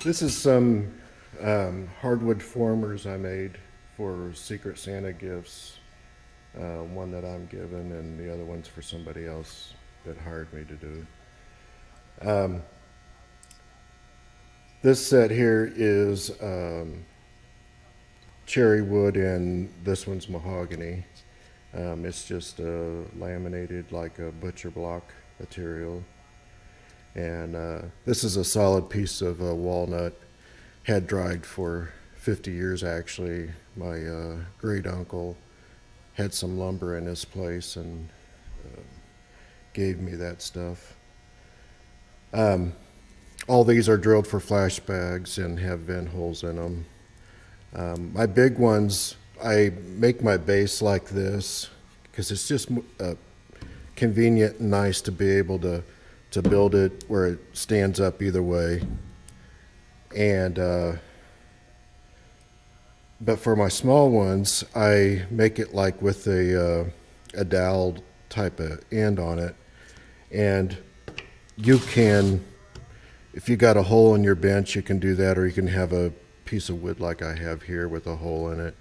This is some hardwood formers I made for Secret Santa gifts. One that I'm given, and the other one's for somebody else that hired me to do. This set here is cherry wood, and this one's mahogany. It's just laminated like a butcher block material. And this is a solid piece of walnut, had dried for 50 years actually. My great uncle had some lumber in his place and gave me that stuff. All these are drilled for flash bags and have vent holes in them. My big ones, I make my base like this because it's just convenient and nice to be able to build it where it stands up either way. And but for my small ones, I make it like with a dowel type of end on it. And you can, if you got a hole in your bench, you can do that, or you can have a piece of wood like I have here with a hole in it.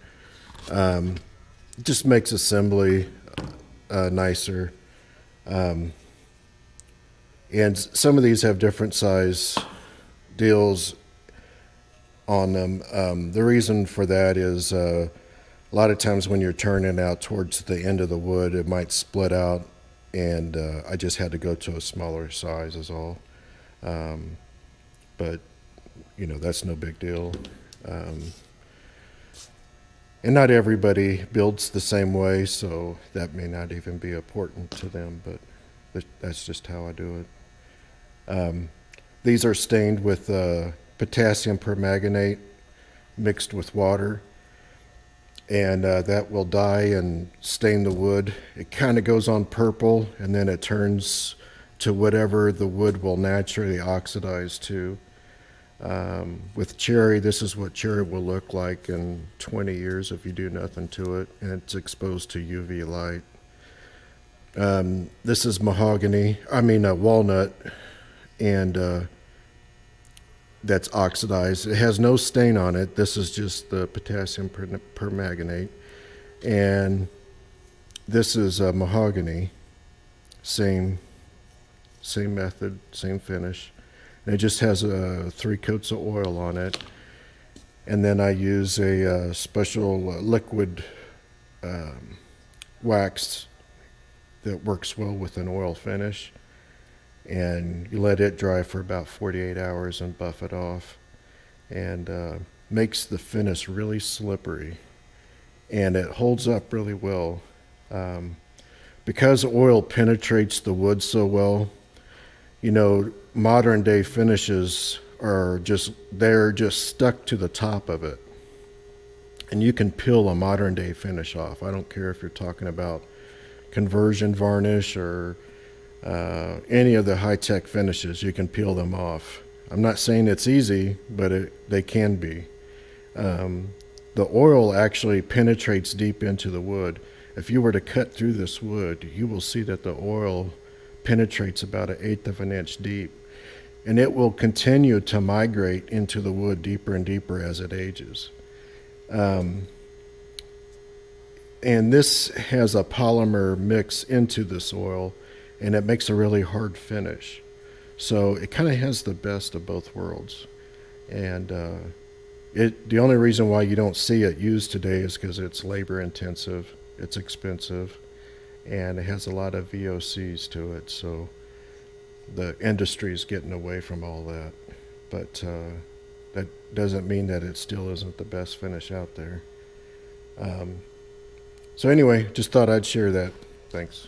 It just makes assembly nicer. And some of these have different size deals on them. The reason for that is a lot of times when you're turning out towards the end of the wood, it might split out, and I just had to go to a smaller size is all. But, you know, that's no big deal. And not everybody builds the same way, so that may not even be important to them, but that's just how I do it. These are stained with potassium permanganate mixed with water, and that will dye and stain the wood. It kind of goes on purple, and then it turns to whatever the wood will naturally oxidize to. With cherry, this is what cherry will look like in 20 years if you do nothing to it, and it's exposed to UV light. This is walnut, and that's oxidized. It has no stain on it. This is just the potassium permanganate. And this is mahogany. Same method, same finish. And it just has 3 coats of oil on it. And then I use a special liquid wax that works well with an oil finish. And you let it dry for about 48 hours and buff it off, and makes the finish really slippery, and it holds up really well. Because oil penetrates the wood so well, you know, modern day finishes are they're just stuck to the top of it, and you can peel a modern day finish off. I don't care if you're talking about conversion varnish or any of the high-tech finishes, you can peel them off. I'm not saying it's easy, but they can be. The oil actually penetrates deep into the wood. If you were to cut through this wood, you will see that the oil penetrates about 1/8 of an inch deep, and it will continue to migrate into the wood deeper and deeper as it ages. And this has a polymer mix into this oil, and it makes a really hard finish. So it kind of has the best of both worlds. And the only reason why you don't see it used today is because it's labor intensive, it's expensive, and it has a lot of VOCs to it. So the industry is getting away from all that. But that doesn't mean that it still isn't the best finish out there. So anyway, just thought I'd share that. Thanks.